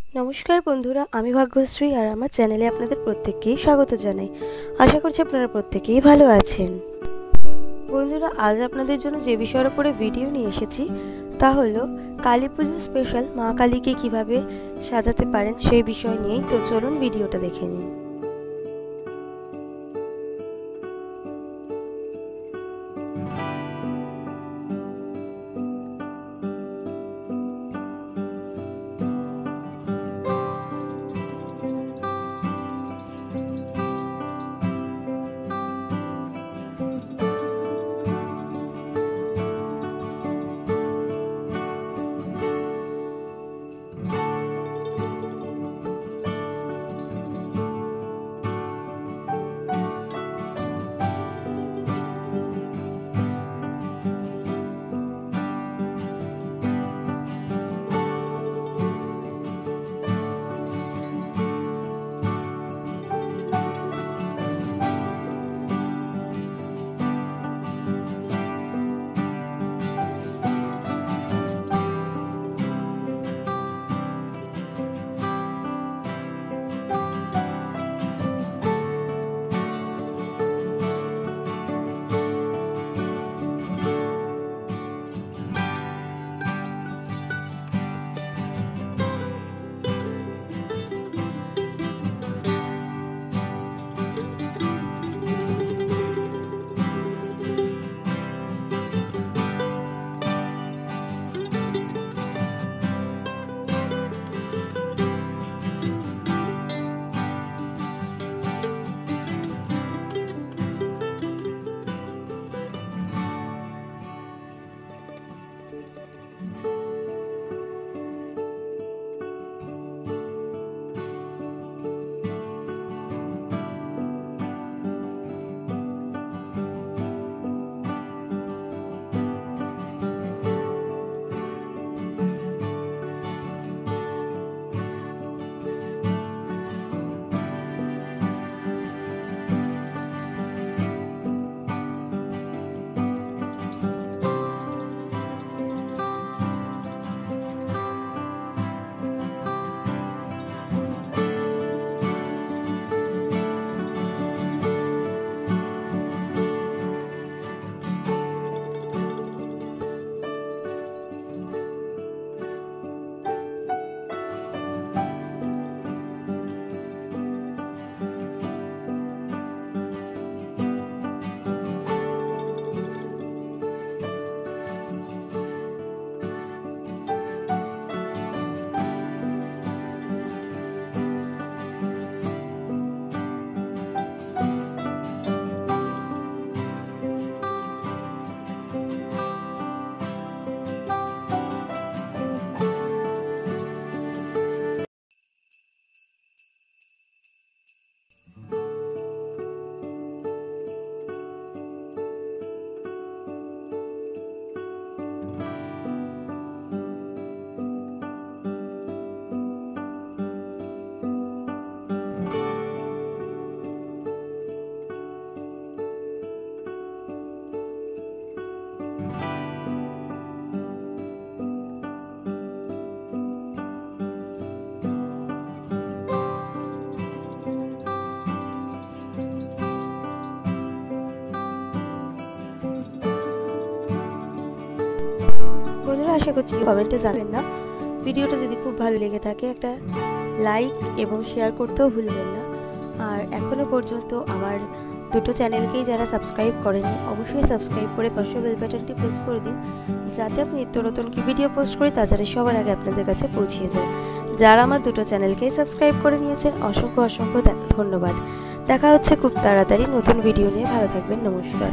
नमस्कार बंधुरा आमी भाग्यश्री और आमार चैनेले आपनादेर प्रत्येककेई स्वागत जानाई। आशा करछि आपनारा प्रत्येकेई भालो आछेन। बंधुरा आज आपनादेर जोन्नो जे विषयेर उपरे भिडियो निये एसेछि ता हलो काली पुजो स्पेशल मा कालीके किभाबे साजाते पारेन सेई विषय नियेई। तो चलुन भिडियोटा देखे निन। বন্ধুরা আশা করছি কমেন্টে জানাবেন না। ভিডিওটা যদি খুব ভালো লেগে থাকে একটা লাইক এবং শেয়ার করতেও ভুলবেন না। আর এখনো পর্যন্ত আমার দুটো চ্যানেলকেই যারা সাবস্ক্রাইব করেনি অবশ্যই সাবস্ক্রাইব করে পাশে বেল বাটনটি প্রেস করে দিন, যাতে আমি নিত্য নতুন কি ভিডিও পোস্ট করি তা যেন সবার আগে আপনাদের কাছে পৌঁছে যায়। যারা আমার দুটো চ্যানেলকেই সাবস্ক্রাইব করে নিয়েছেন অসংখ্য অসংখ্য ধন্যবাদ। দেখা হচ্ছে খুব তাড়াতাড়ি নতুন ভিডিও নিয়ে। ভালো থাকবেন। নমস্কার।